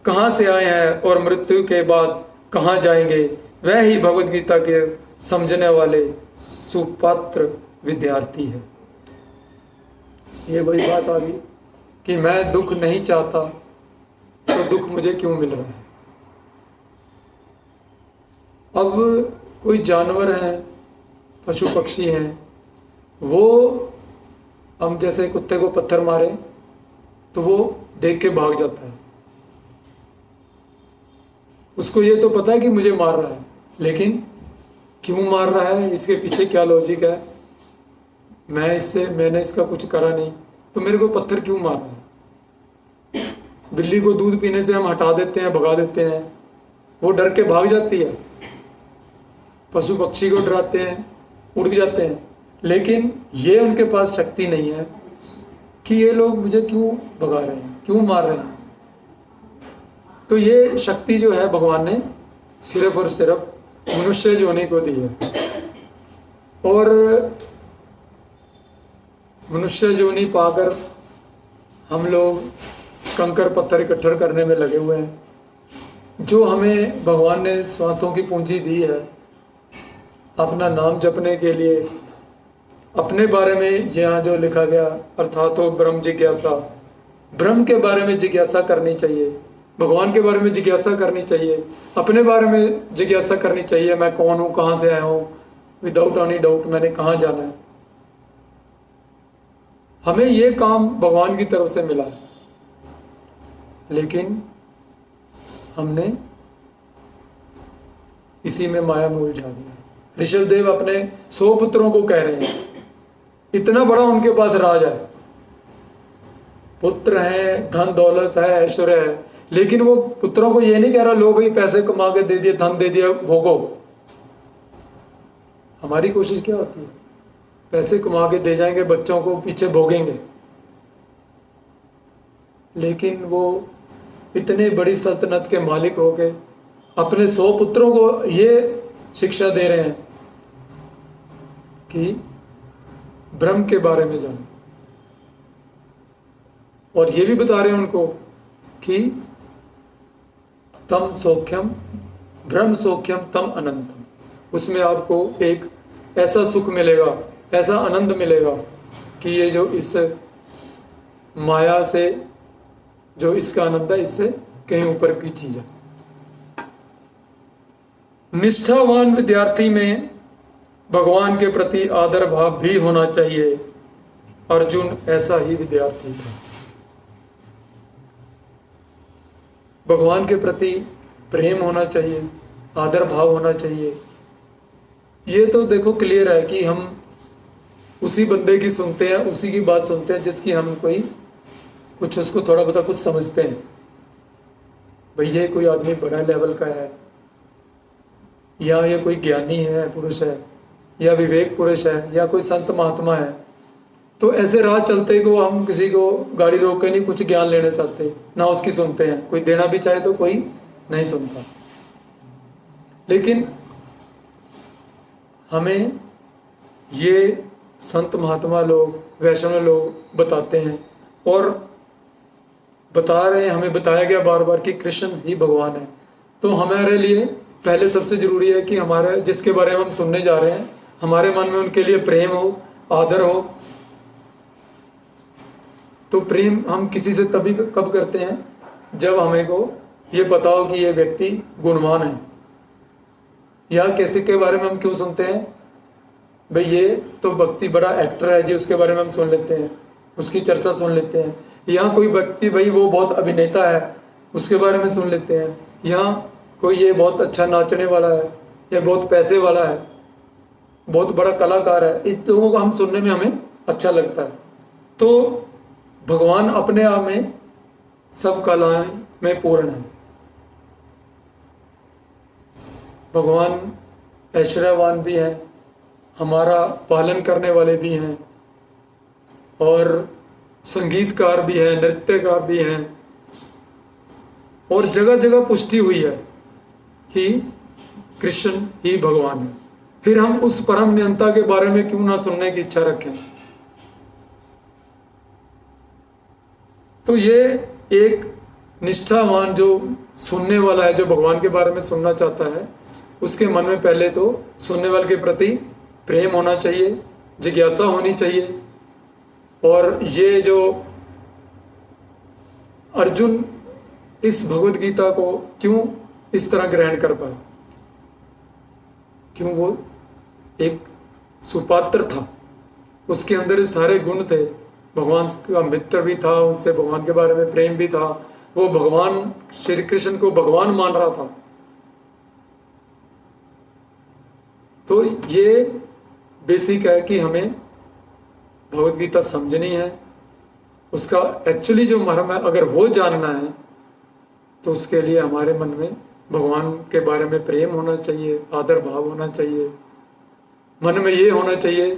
कहां से आए हैं और मृत्यु के बाद कहां जाएंगे, वह ही भगवद गीता के समझने वाले सुपात्र विद्यार्थी है। ये वही बात आ गई कि मैं दुख नहीं चाहता तो दुख मुझे क्यों मिल रहा है। अब कोई जानवर है, पशु पक्षी हैं, वो हम जैसे कुत्ते को पत्थर मारे तो वो देख के भाग जाता है, उसको ये तो पता है कि मुझे मार रहा है, लेकिन क्यों मार रहा है, इसके पीछे क्या लॉजिक है, मैंने इसका कुछ करा नहीं तो मेरे को पत्थर क्यों मार रहा है। बिल्ली को दूध पीने से हम हटा देते हैं, भगा देते हैं, वो डर के भाग जाती है। पशु पक्षी को डराते हैं, उड़ जाते हैं, लेकिन ये उनके पास शक्ति नहीं है कि ये लोग मुझे क्यों भगा रहे हैं, क्यों मार रहे हैं। तो ये शक्ति जो है भगवान ने सिर्फ और सिर्फ मनुष्य योनि को दी है, और मनुष्य योनि पाकर हम लोग कंकर पत्थर इकट्ठा करने में लगे हुए हैं। जो हमें भगवान ने श्वासों की पूंजी दी है अपना नाम जपने के लिए, अपने बारे में यहाँ जो लिखा गया अर्थात तो ब्रह्म जिज्ञासा, ब्रह्म के बारे में जिज्ञासा करनी चाहिए, भगवान के बारे में जिज्ञासा करनी चाहिए, अपने बारे में जिज्ञासा करनी चाहिए। मैं कौन हूँ, कहाँ से आया हूँ, विदाउट एनी डाउट मैंने कहाँ जाना है। हमें ये काम भगवान की तरफ से मिला है, लेकिन हमने इसी में माया में उलझा दिया। ऋषभदेव अपने 100 पुत्रों को कह रहे हैं, इतना बड़ा उनके पास राज है, पुत्र हैं, धन दौलत है, ऐश्वर्य है, लेकिन वो पुत्रों को ये नहीं कह रहा लो भाई पैसे कमा के दे दिए, धन दे दिया, भोगो। हमारी कोशिश क्या होती है, पैसे कमा के दे जाएंगे, बच्चों को पीछे भोगेंगे। लेकिन वो इतने बड़ी सल्तनत के मालिक होके अपने 100 पुत्रों को ये शिक्षा दे रहे हैं कि ब्रह्म के बारे में जानो, और ये भी बता रहे हैं उनको कि तम सौख्यम ब्रह्म सौख्यम तम अनंतम, उसमें आपको एक ऐसा सुख मिलेगा, ऐसा आनंद मिलेगा कि ये जो इस माया से जो इसका आनंद है, इससे कहीं ऊपर की चीज है। निष्ठावान विद्यार्थी में भगवान के प्रति आदर भाव भी होना चाहिए। अर्जुन ऐसा ही विद्यार्थी था। भगवान के प्रति प्रेम होना चाहिए, आदर भाव होना चाहिए। ये तो देखो क्लियर है कि हम उसी बंदे की सुनते हैं, उसी की बात सुनते हैं जिसकी हम कोई कुछ उसको थोड़ा बहुत कुछ समझते हैं। भाई ये कोई आदमी बड़ा लेवल का है, या ये कोई ज्ञानी है, पुरुष है, या विवेक पुरुष है, या कोई संत महात्मा है, तो ऐसे राह चलते को हम किसी को गाड़ी रोक के नहीं कुछ ज्ञान लेना चाहते, ना उसकी सुनते हैं। कोई देना भी चाहे तो कोई नहीं सुनता। लेकिन हमें ये संत महात्मा लोग, वैष्णव लोग बताते हैं, और बता रहे हैं, हमें बताया गया बार बार कि कृष्ण ही भगवान है। तो हमारे लिए पहले सबसे जरूरी है कि हमारे जिसके बारे में हम सुनने जा रहे हैं, हमारे मन में उनके लिए प्रेम हो, आदर हो। तो प्रेम हम किसी से तभी कब करते हैं जब हमें को ये पता हो कि ये व्यक्ति गुणवान है। या किसी के बारे में हम क्यों सुनते हैं, भाई ये तो व्यक्ति बड़ा एक्टर है जी, उसके बारे में हम सुन लेते हैं, उसकी चर्चा सुन लेते हैं। यहाँ कोई व्यक्ति भाई वो बहुत अभिनेता है, उसके बारे में सुन लेते हैं। यहाँ कोई ये बहुत अच्छा नाचने वाला है, या बहुत पैसे वाला है, बहुत बड़ा कलाकार है, इस लोगों को हम सुनने में हमें अच्छा लगता है। तो भगवान अपने आप में सब कलाएं में पूर्ण है। भगवान ऐश्वर्यवान भी है, हमारा पालन करने वाले भी हैं, और संगीतकार भी है, नृत्यकार भी हैं, और जगह जगह पुष्टि हुई है कि कृष्ण ही भगवान है। फिर हम उस परम नियंता के बारे में क्यों ना सुनने की इच्छा रखें। तो ये एक निष्ठावान जो सुनने वाला है, जो भगवान के बारे में सुनना चाहता है, उसके मन में पहले तो सुनने वाले के प्रति प्रेम होना चाहिए, जिज्ञासा होनी चाहिए। और ये जो अर्जुन इस भगवत गीता को क्यों इस तरह ग्रहण कर पाए, क्यों वो एक सुपात्र था, उसके अंदर ये सारे गुण थे। भगवान का मित्र भी था, उनसे भगवान के बारे में प्रेम भी था, वो भगवान श्री कृष्ण को भगवान मान रहा था। तो ये बेसिक है कि हमें भगवत गीता समझनी है, उसका एक्चुअली जो मर्म है अगर वो जानना है तो उसके लिए हमारे मन में भगवान के बारे में प्रेम होना चाहिए, आदर भाव होना चाहिए। मन में ये होना चाहिए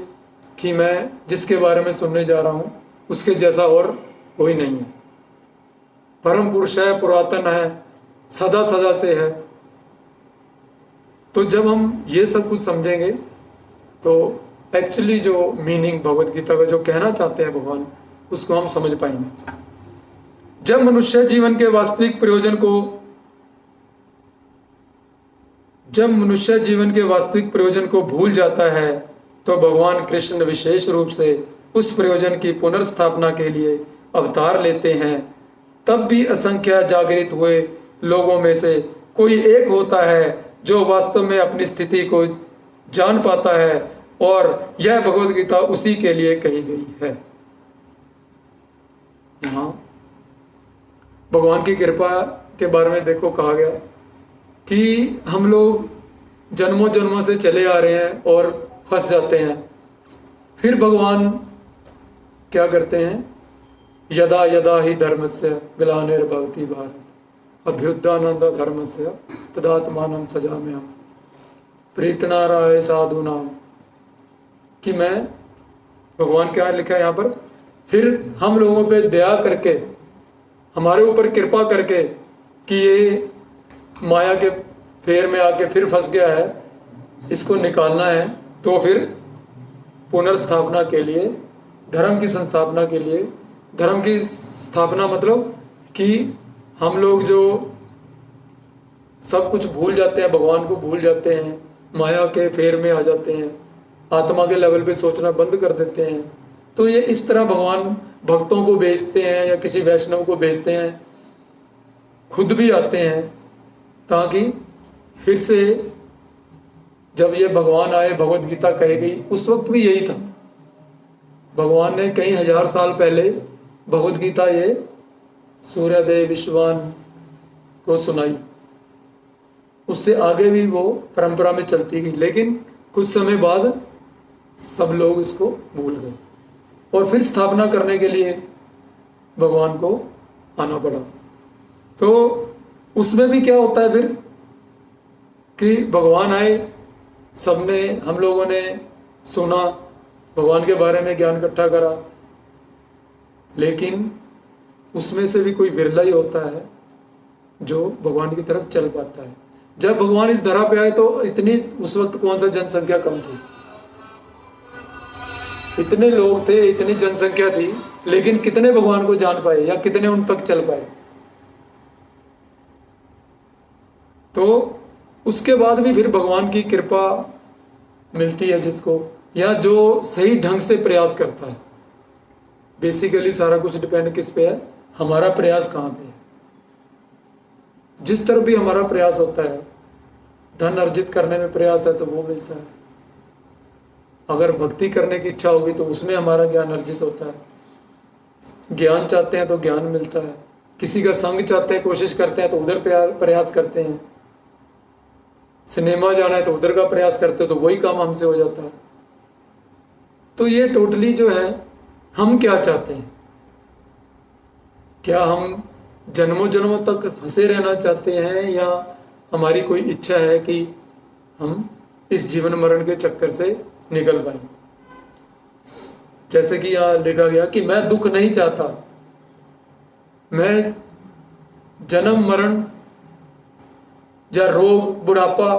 कि मैं जिसके बारे में सुनने जा रहा हूं उसके जैसा और कोई नहीं है, परम पुरुष है, पुरातन है, सदा सदा से है। तो जब हम ये सब कुछ समझेंगे तो एक्चुअली जो मीनिंग भगवत गीता का जो कहना चाहते हैं भगवान, उसको हम समझ पाएंगे। जब मनुष्य जीवन के वास्तविक प्रयोजन को भूल जाता है तो भगवान कृष्ण विशेष रूप से उस प्रयोजन की पुनर्स्थापना के लिए अवतार लेते हैं। तब भी असंख्य जागृत हुए लोगों में से कोई एक होता है जो वास्तव में अपनी स्थिति को जान पाता है, और यह भगवद गीता उसी के लिए कही गई है। यहां भगवान की कृपा के बारे में देखो कहा गया कि हम लोग जन्मों जन्मों से चले आ रहे हैं और फंस जाते हैं। फिर भगवान क्या करते हैं? यदा यदा ही धर्मस्य ग्लानिर्भवति भारत अभ्युत्थानंद धर्मस्य तदात्मानं सजाम्यहम् प्रीतनाराय साधु नाम। कि मैं, भगवान क्या लिखा है यहाँ पर, फिर हम लोगों पे दया करके, हमारे ऊपर कृपा करके कि ये माया के फेर में आके फिर फंस गया है, इसको निकालना है, तो फिर पुनर्स्थापना के लिए, धर्म की संस्थापना के लिए, धर्म की स्थापना मतलब कि हम लोग जो सब कुछ भूल जाते हैं, भगवान को भूल जाते हैं, माया के फेर में आ जाते हैं, आत्मा के लेवल पे सोचना बंद कर देते हैं, तो ये इस तरह भगवान भक्तों को भेजते हैं या किसी वैष्णव को भेजते हैं, खुद भी आते हैं, ताकि फिर से जब ये भगवान आए, भगवद गीता कही गई, उस वक्त भी यही था। भगवान ने कई हजार साल पहले भगवद गीता ये सूर्यदेव विश्वान को सुनाई, उससे आगे भी वो परंपरा में चलती गई, लेकिन कुछ समय बाद सब लोग इसको भूल गए और फिर स्थापना करने के लिए भगवान को आना पड़ा। तो उसमें भी क्या होता है फिर कि भगवान आए, सबने, हम लोगों ने सुना, भगवान के बारे में ज्ञान इकट्ठा करा, लेकिन उसमें से भी कोई विरला ही होता है जो भगवान की तरफ चल पाता है। जब भगवान इस धरा पे आए तो इतनी, उस वक्त कौन सा जनसंख्या कम थी, इतने लोग थे, इतनी जनसंख्या थी, लेकिन कितने भगवान को जान पाए या कितने उन तक चल पाए। तो उसके बाद भी फिर भगवान की कृपा मिलती है जिसको, या जो सही ढंग से प्रयास करता है। बेसिकली सारा कुछ डिपेंड किस पे है? हमारा प्रयास कहाँ पे है। जिस तरफ भी हमारा प्रयास होता है, धन अर्जित करने में प्रयास है तो वो मिलता है, अगर भक्ति करने की इच्छा होगी तो उसमें हमारा ज्ञान अर्जित होता है, ज्ञान चाहते हैं तो ज्ञान मिलता है, किसी का संग चाहते हैं, कोशिश करते हैं तो उधर प्रयास करते हैं, सिनेमा जाना है तो उधर का प्रयास करते हैं तो वही काम हमसे हो जाता है। तो ये टोटली जो है, हम क्या चाहते हैं? क्या हम जन्मों जन्मों तक फंसे रहना चाहते हैं, या हमारी कोई इच्छा है कि हम इस जीवन मरण के चक्कर से निकल पाए? जैसे कि यहाँ लिखा गया कि मैं दुख नहीं चाहता, मैं जन्म मरण या रोग बुढ़ापा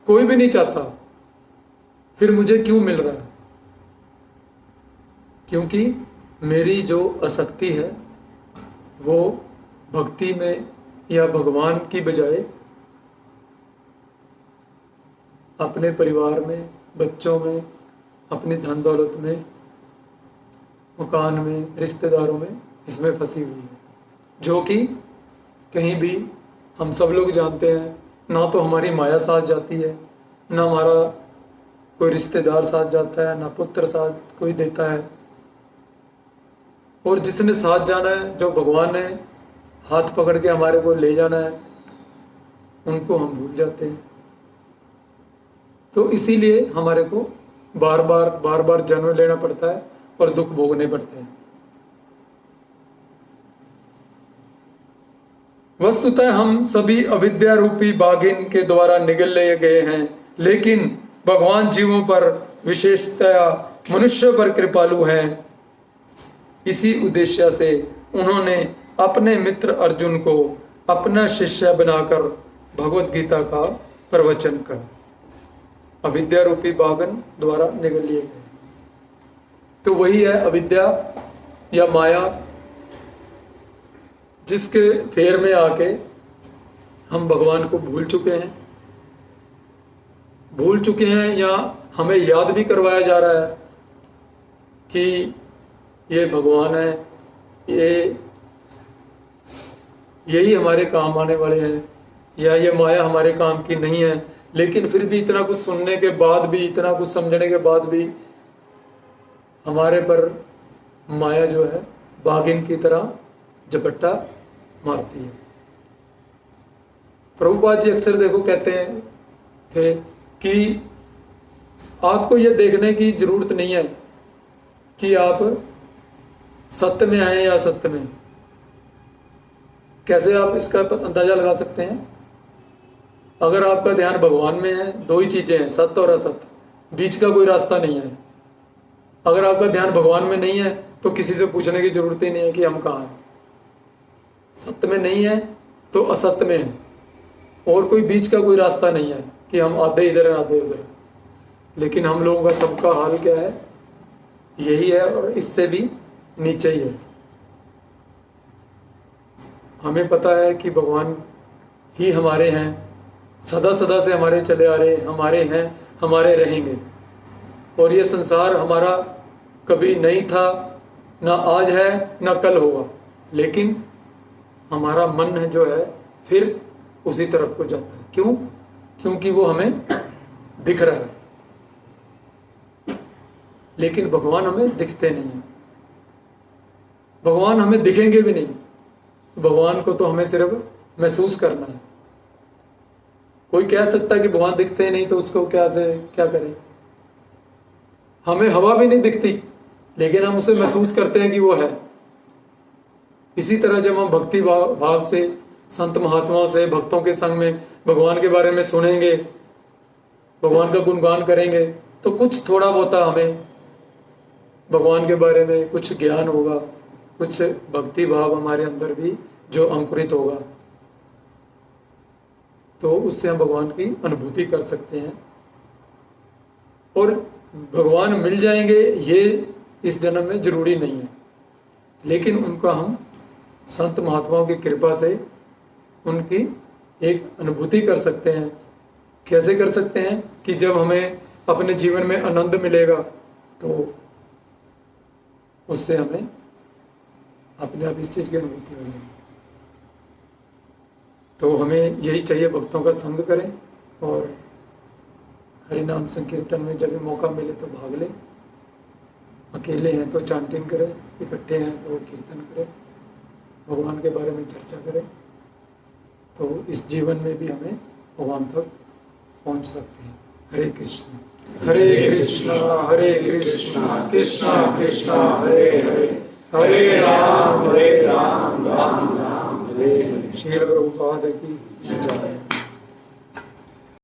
कोई भी नहीं चाहता, फिर मुझे क्यों मिल रहा है? क्योंकि मेरी जो आसक्ति है वो भक्ति में या भगवान की बजाय अपने परिवार में, बच्चों में, अपनी धन दौलत में, मकान में, रिश्तेदारों में, इसमें फंसी हुई है, जो कि कहीं भी हम सब लोग जानते हैं, ना तो हमारी माया साथ जाती है, ना हमारा कोई रिश्तेदार साथ जाता है, ना पुत्र साथ कोई देता है, और जिसने साथ जाना है, जो भगवान ने हाथ पकड़ के हमारे को ले जाना है, उनको हम भूल जाते हैं। तो इसीलिए हमारे को बार बार जन्म लेना पड़ता है और दुख भोगने पड़ते हैं। वस्तुतः हम सभी अविद्या रूपी बाघिन के द्वारा निगल लिए गए हैं, लेकिन भगवान जीवों पर, विशेषतया मनुष्य पर कृपालु हैं। इसी उद्देश्य से उन्होंने अपने मित्र अर्जुन को अपना शिष्य बनाकर भगवत गीता का प्रवचन कर अविद्या रूपी बाघन द्वारा निगल लिए गए। तो वही है अविद्या या माया, जिसके फेर में आके हम भगवान को भूल चुके हैं या हमें याद भी करवाया जा रहा है कि ये भगवान है, यही हमारे काम आने वाले हैं, या ये माया हमारे काम की नहीं है। लेकिन फिर भी इतना कुछ सुनने के बाद भी, इतना कुछ समझने के बाद भी हमारे पर माया जो है बागिन की तरह झपट्टा मारती है। प्रभुपाद जी अक्सर देखो कहते थे कि आपको यह देखने की जरूरत नहीं है कि आप सत्य में आए या असत्य में। कैसे आप इसका अंदाजा लगा सकते हैं? अगर आपका ध्यान भगवान में है, दो ही चीजें हैं, सत्य और असत्य, बीच का कोई रास्ता नहीं है। अगर आपका ध्यान भगवान में नहीं है तो किसी से पूछने की जरूरत ही नहीं है कि हम कहाँ हैं। सत्य में नहीं है तो असत्य में है, और कोई बीच का कोई रास्ता नहीं है कि हम आधे इधर हैं आधे उधर। लेकिन हम लोगों का सबका हाल क्या है? यही है, और इससे भी नीचे ही है। हमें पता है कि भगवान ही हमारे हैं, सदा सदा से हमारे चले आ रहे, हमारे हैं, हमारे रहेंगे। और ये संसार हमारा कभी नहीं था, ना आज है, ना कल होगा। लेकिन हमारा मन है जो है फिर उसी तरफ को जाता है। क्यों? क्योंकि वो हमें दिख रहा है, लेकिन भगवान हमें दिखते नहीं है। भगवान हमें दिखेंगे भी नहीं। भगवान को तो हमें सिर्फ महसूस करना है। कोई कह सकता है कि भगवान दिखते ही नहीं, तो उसको क्या करें? हमें हवा भी नहीं दिखती, लेकिन हम उसे महसूस करते हैं कि वो है। इसी तरह जब हम भक्ति भाव से संत महात्माओं से, भक्तों के संग में भगवान के बारे में सुनेंगे, भगवान का गुणगान करेंगे, तो कुछ थोड़ा बहुत हमें भगवान के बारे में कुछ ज्ञान होगा, कुछ भक्ति भाव हमारे अंदर भी जो अंकुरित होगा, तो उससे हम भगवान की अनुभूति कर सकते हैं। और भगवान मिल जाएंगे ये इस जन्म में जरूरी नहीं है, लेकिन उनका हम संत महात्माओं की कृपा से उनकी एक अनुभूति कर सकते हैं। कैसे कर सकते हैं? कि जब हमें अपने जीवन में आनंद मिलेगा तो उससे हमें अपने आप इस चीज की अनुभूति हो जाएगी। तो हमें यही चाहिए, भक्तों का संग करें और हरि नाम संकीर्तन में जब भी मौका मिले तो भाग लें। अकेले हैं तो चांटिंग करें, इकट्ठे हैं तो कीर्तन करें, भगवान के बारे में चर्चा करें। तो इस जीवन में भी हमें भगवान तक पहुंच सकते हैं। हरे कृष्ण कृष्ण कृष्ण कृष्ण हरे हरे, हरे राम राम राम हरे हरे। श्रील प्रभुपाद की जय।